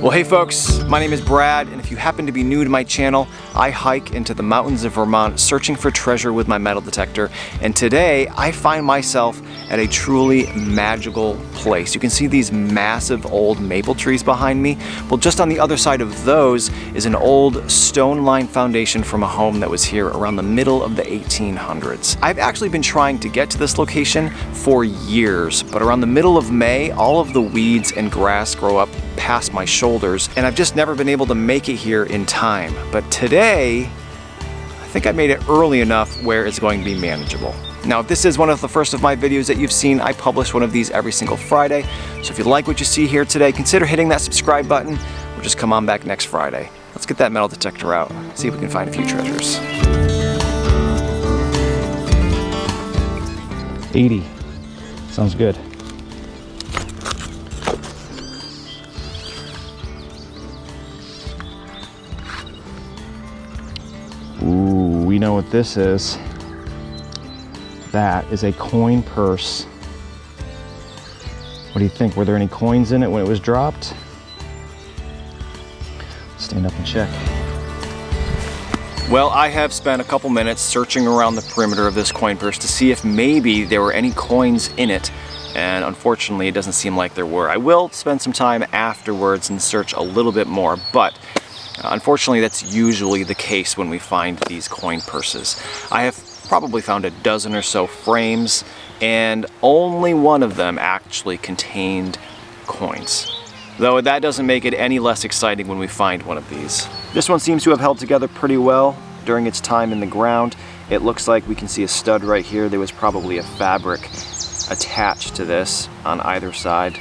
Well, hey folks, my name is Brad, and if you happen to be new to my channel, I hike into the mountains of Vermont searching for treasure with my metal detector, and today I find myself at a truly magical place. You can see these massive old maple trees behind me. Well, just on the other side of those is an old stone-lined foundation from a home that was here around the middle of the 1800s. I've actually been trying to get to this location for years, but around the middle of May, all of the weeds and grass grow up past my shoulders, and I've just never been able to make it here in time. But today, I think I made it early enough where it's going to be manageable. Now, if this is one of the first of my videos that you've seen, I publish one of these every single Friday. So if you like what you see here today, consider hitting that subscribe button, or just come on back next Friday. Let's get that metal detector out, see if we can find a few treasures. 80. Sounds good. Ooh, we know what this is. That is a coin purse. What do you think? Were there any coins in it when it was dropped? Stand up and check. Well, I have spent a couple minutes searching around the perimeter of this coin purse to see if maybe there were any coins in it, and unfortunately it doesn't seem like there were. I will spend some time afterwards and search a little bit more, but unfortunately that's usually the case when we find these coin purses. I have probably found a dozen or so frames, and only one of them actually contained coins. Though that doesn't make it any less exciting when we find one of these. This one seems to have held together pretty well during its time in the ground. It looks like we can see a stud right here. There was probably a fabric attached to this on either side.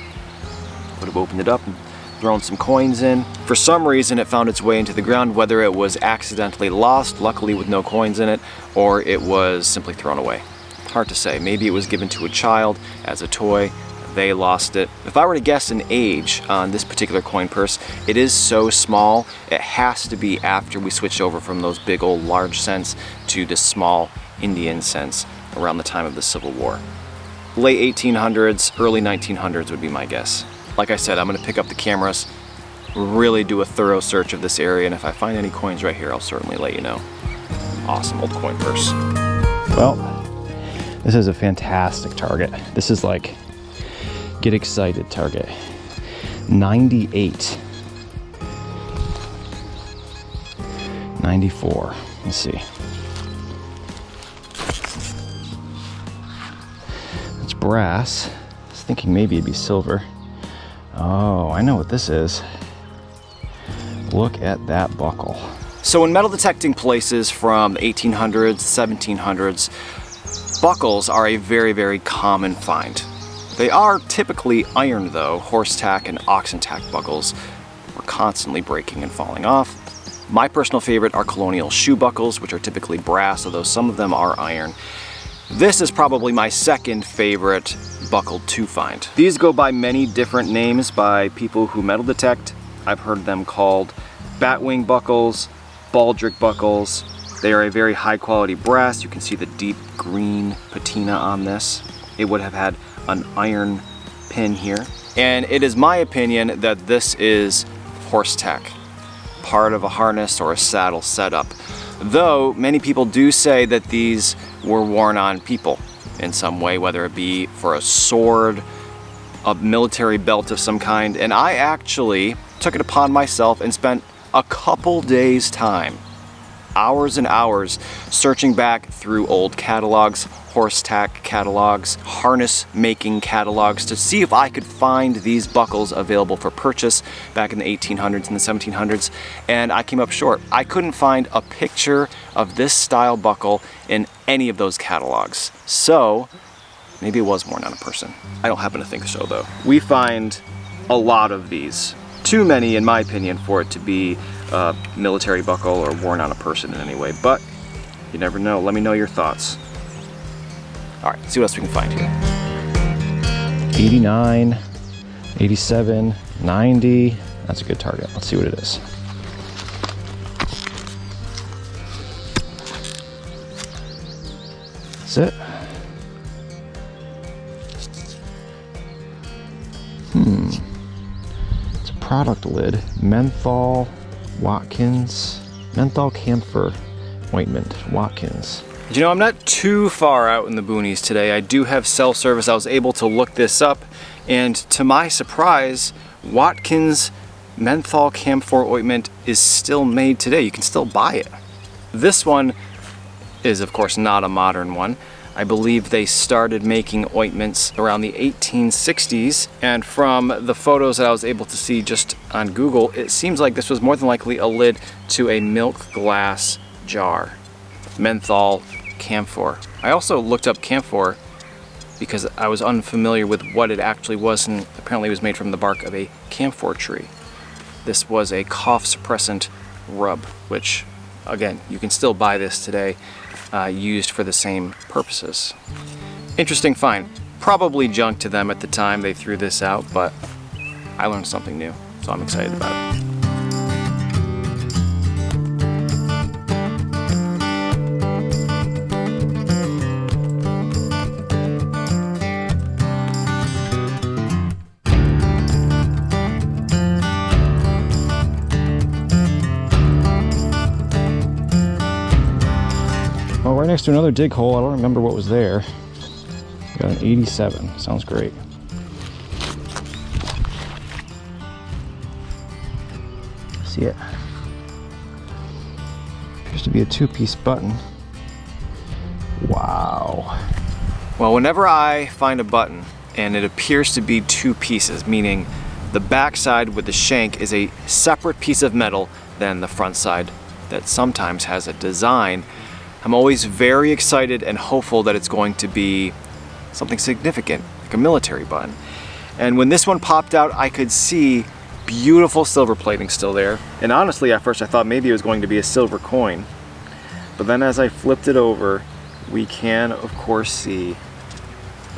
Would have opened it up and thrown some coins in. For some reason it found its way into the ground, whether it was accidentally lost, luckily with no coins in it, or it was simply thrown away. Hard to say. Maybe it was given to a child as a toy. They lost it. If I were to guess an age on this particular coin purse, it is so small, it has to be after we switched over from those big old large cents to this small Indian cents around the time of the Civil War. Late 1800s, early 1900s would be my guess. Like I said, I'm going to pick up the cameras, really do a thorough search of this area, and if I find any coins right here, I'll certainly let you know. Awesome old coin purse. Well, this is a fantastic target. This is like, get excited target. 98. 94. Let's see. It's brass. I was thinking maybe it'd be silver. Oh, I know what this is. Look at that buckle. So in metal detecting places from the 1800s, 1700s, buckles are a very, very common find. They are typically iron though. Horse tack and oxen tack buckles were constantly breaking and falling off. My personal favorite are colonial shoe buckles, which are typically brass, although some of them are iron. This is probably my second favorite buckle to find. These go by many different names by people who metal detect. I've heard them called batwing buckles, baldric buckles. They are a very high quality brass. You can see the deep green patina on this. It would have had an iron pin here. And it is my opinion that this is horse tack, part of a harness or a saddle setup. Though many people do say that these were worn on people in some way, whether it be for a sword, a military belt of some kind. And I actually took it upon myself and spent a couple days' time, hours and hours, searching back through old catalogs, horse tack catalogs, harness making catalogs, to see if I could find these buckles available for purchase back in the 1800s and the 1700s, and I came up short. I couldn't find a picture of this style buckle in any of those catalogs. So maybe it was worn on a person. I don't happen to think so though. We find a lot of these. Too many, in my opinion, for it to be a military buckle or worn on a person in any way, but you never know. Let me know your thoughts. All right, let's see what else we can find here. 89, 87, 90. That's a good target. Let's see what it is. That's it. product lid, menthol Watkins, menthol camphor ointment, Watkins. You know, I'm not too far out in the boonies today. I do have cell service. I was able to look this up, and to my surprise, Watkins menthol camphor ointment is still made today. You can still buy it. This one is, of course, not a modern one. I believe they started making ointments around the 1860s, and from the photos that I was able to see just on Google, it seems like this was more than likely a lid to a milk glass jar. Menthol camphor. I also looked up camphor because I was unfamiliar with what it actually was, and apparently it was made from the bark of a camphor tree. This was a cough suppressant rub, which, again, you can still buy this today, used for the same purposes. Interesting find. Probably junk to them at the time they threw this out, but I learned something new, so I'm excited about it. Oh, right next to another dig hole. I don't remember what was there. Got an 87. Sounds great. See it? Appears to be a two-piece button. Wow. Well, whenever I find a button and it appears to be two pieces, meaning the back side with the shank is a separate piece of metal than the front side that sometimes has a design, I'm always very excited and hopeful that it's going to be something significant, like a military button. And when this one popped out, I could see beautiful silver plating still there. And honestly, at first I thought maybe it was going to be a silver coin. But then as I flipped it over, we can, of course, see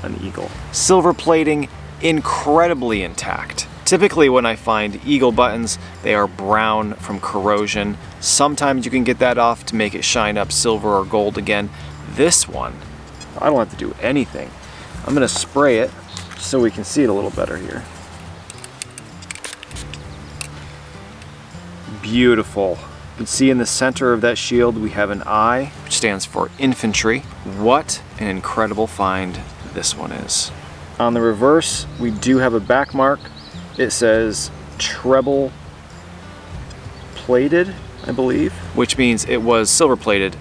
an eagle. Silver plating incredibly intact. Typically when I find eagle buttons, they are brown from corrosion. Sometimes you can get that off to make it shine up silver or gold again. This one, I don't have to do anything. I'm gonna spray it so we can see it a little better here. Beautiful. You can see in the center of that shield we have an I, which stands for infantry. What an incredible find this one is. On the reverse, we do have a back mark. It says treble plated, I believe, which means it was silver plated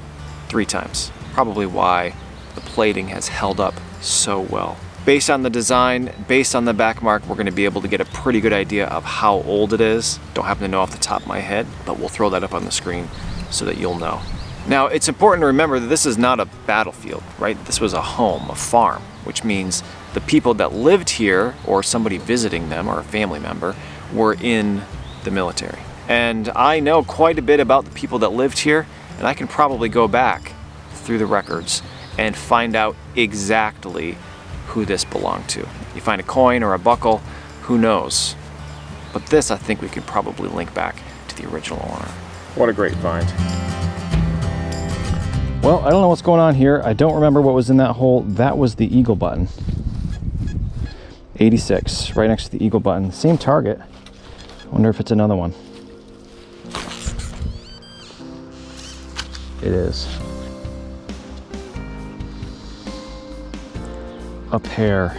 3 times. Probably why the plating has held up so well. Based on the design, based on the back mark, we're going to be able to get a pretty good idea of how old it is. Don't happen to know off the top of my head, but we'll throw that up on the screen so that you'll know. Now, it's important to remember that this is not a battlefield, right? This was a home, a farm, which means the people that lived here, or somebody visiting them, or a family member, were in the military. And I know quite a bit about the people that lived here, and I can probably go back through the records and find out exactly who this belonged to. You find a coin or a buckle, who knows? But this, I think we could probably link back to the original owner. What a great find. Well, I don't know what's going on here. I don't remember what was in that hole. That was the eagle button. 86, right next to the eagle button. Same target. Wonder if it's another one. It is. A pair.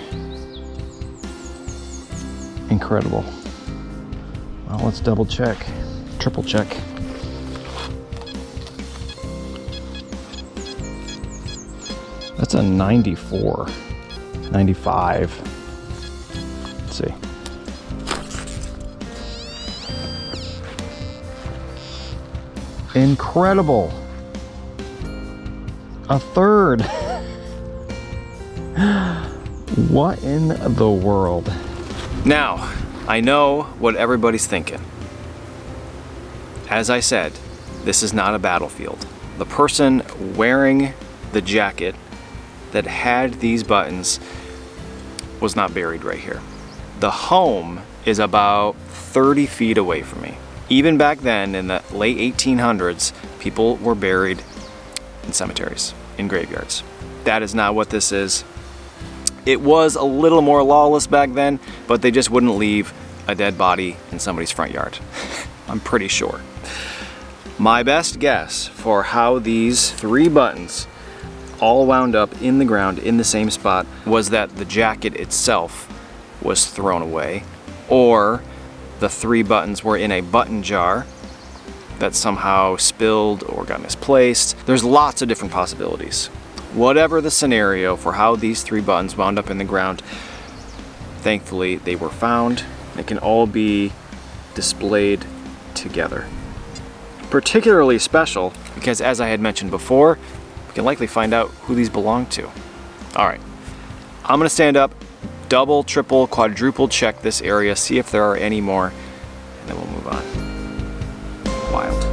Incredible. Well, let's double check, triple check. That's a 94, 95. Let's see. Incredible. A third. What in the world? Now, I know what everybody's thinking. As I said, this is not a battlefield. The person wearing the jacket that had these buttons was not buried right here. The home is about 30 feet away from me. Even back then, in the late 1800s, people were buried in cemeteries, in graveyards. That is not what this is. It was a little more lawless back then, but they just wouldn't leave a dead body in somebody's front yard. I'm pretty sure. My best guess for how these 3 buttons all wound up in the ground in the same spot was that the jacket itself was thrown away, or the 3 buttons were in a button jar that somehow spilled or got misplaced. There's lots of different possibilities. Whatever the scenario for how these 3 buttons wound up in the ground, thankfully they were found. They can all be displayed together. Particularly special because, as I had mentioned before, we can likely find out who these belong to. All right, I'm gonna stand up, double, triple, quadruple check this area, see if there are any more, and then we'll move on. Wild.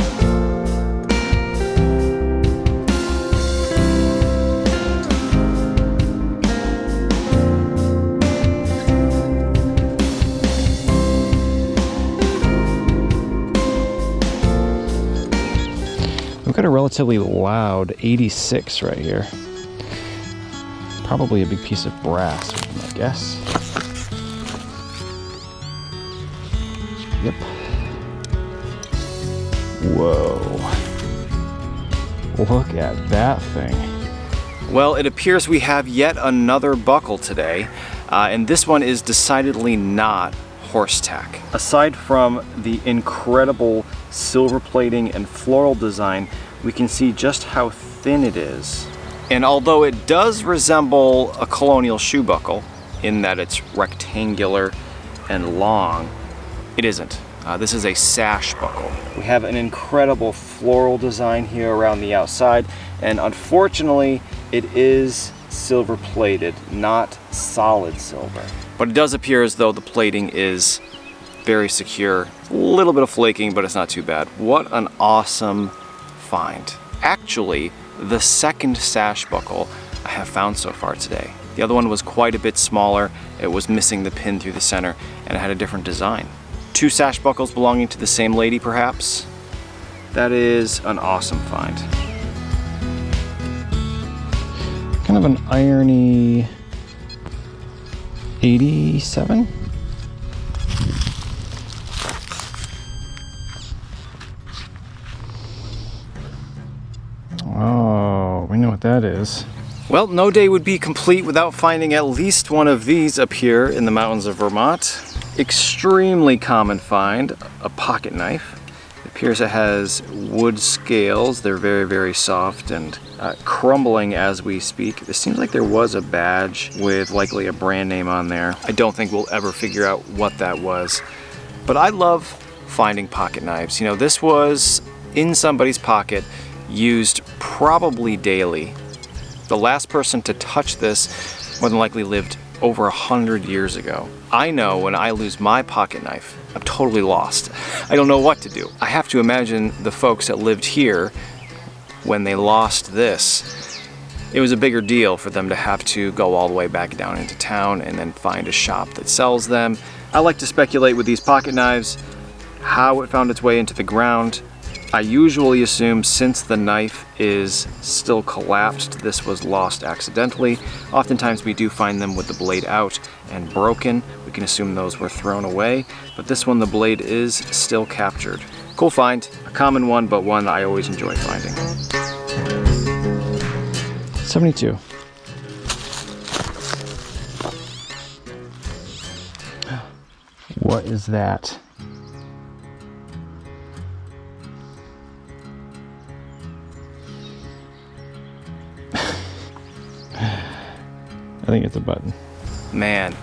We've got a relatively loud 86 right here. Probably a big piece of brass, would be my guess. Yep. Whoa. Look at that thing. Well, it appears we have yet another buckle today, and this one is decidedly not horse tack. Aside from the incredible silver plating and floral design, we can see just how thin it is. And although it does resemble a colonial shoe buckle in that it's rectangular and long, it isn't. This is a sash buckle. We have an incredible floral design here around the outside, and unfortunately it is silver plated, not solid silver. But it does appear as though the plating is very secure. A little bit of flaking, but it's not too bad. What an awesome find. Actually, the second sash buckle I have found so far today. The other one was quite a bit smaller. It was missing the pin through the center, and it had a different design. 2 sash buckles belonging to the same lady, perhaps? That is an awesome find. Kind of an irony 87? Oh, we know what that is. Well, no day would be complete without finding at least one of these up here in the mountains of Vermont. Extremely common find, a pocket knife. It appears it has wood scales. They're very, very soft and crumbling as we speak. It seems like there was a badge with likely a brand name on there. I don't think we'll ever figure out what that was. But I love finding pocket knives. You know, this was in somebody's pocket, used probably daily. The last person to touch this more than likely lived over 100 years ago. I know when I lose my pocket knife, I'm totally lost. I don't know what to do. I have to imagine the folks that lived here when they lost this. It was a bigger deal for them to have to go all the way back down into town and then find a shop that sells them. I like to speculate with these pocket knives how it found its way into the ground. I usually assume since the knife is still collapsed, this was lost accidentally. Oftentimes we do find them with the blade out and broken. We can assume those were thrown away, but this one the blade is still captured. Cool find, a common one, but one I always enjoy finding. 72. What is that? I think it's a button. Man,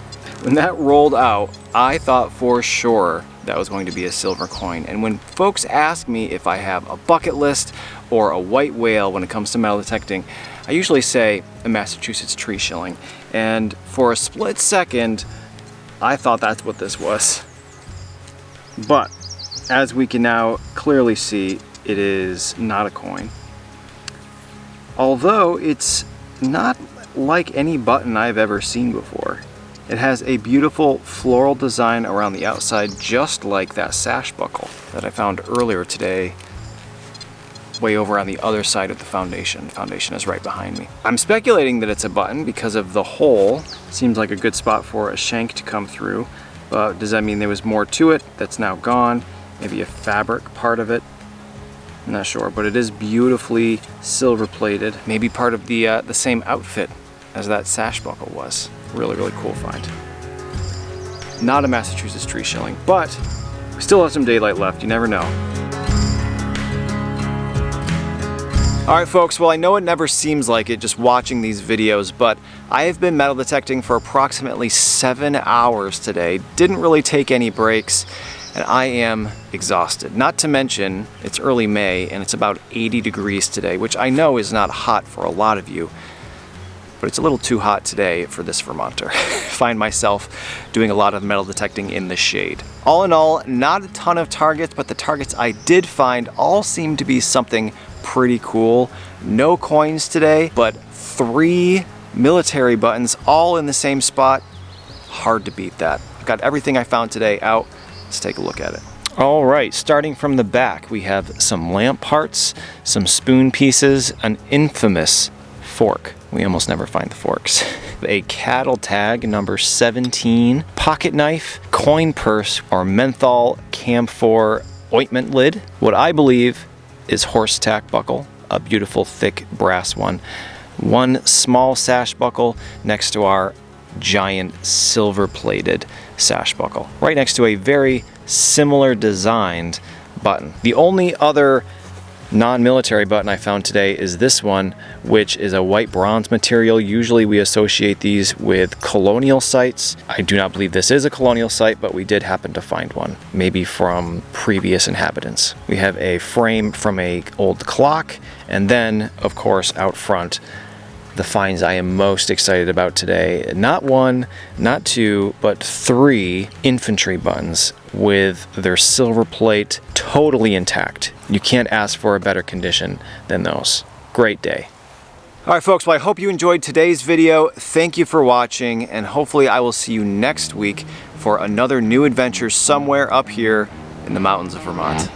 when that rolled out, I thought for sure that was going to be a silver coin. And when folks ask me if I have a bucket list or a white whale when it comes to metal detecting, I usually say a Massachusetts tree shilling. And for a split second, I thought that's what this was. But as we can now clearly see, it is not a coin. Although it's not like any button I've ever seen before. It has a beautiful floral design around the outside, just like that sash buckle that I found earlier today, way over on the other side of the foundation. The foundation is right behind me. I'm speculating that it's a button because of the hole. Seems like a good spot for a shank to come through, Does that mean there was more to it that's now gone? Maybe a fabric part of it? I'm not sure, but it is beautifully silver plated. Maybe part of the same outfit as that sash buckle was. Really, really cool find. Not a Massachusetts tree shilling, but we still have some daylight left. You never know. All right, folks, well, I know it never seems like it just watching these videos, but I have been metal detecting for approximately 7 hours today. Didn't really take any breaks, and I am exhausted. Not to mention, it's early May, and it's about 80 degrees today, which I know is not hot for a lot of you, but it's a little too hot today for this Vermonter. Find myself doing a lot of metal detecting in the shade. All in all, not a ton of targets, but the targets I did find all seem to be something pretty cool. No coins today, but 3 military buttons all in the same spot. Hard to beat that. I've got everything I found today out. Let's take a look at it. All right, starting from the back, we have some lamp parts, some spoon pieces, an infamous fork. We almost never find the forks. A cattle tag number 17, pocket knife, coin purse, or menthol camphor ointment lid. What I believe is horse tack buckle, a beautiful thick brass one. One small sash buckle next to our giant silver plated sash buckle, right next to a very similar designed button. The only other non-military button I found today is this one, which is a white bronze material. Usually we associate these with colonial sites. I do not believe this is a colonial site, but we did happen to find one, maybe from previous inhabitants. We have a frame from an old clock, and then, of course, out front, the finds I am most excited about today. Not 1, not 2, but 3 infantry buttons with their silver plate totally intact. You can't ask for a better condition than those. Great day. All right, folks, well, I hope you enjoyed today's video. Thank you for watching, and hopefully I will see you next week for another new adventure somewhere up here in the mountains of Vermont.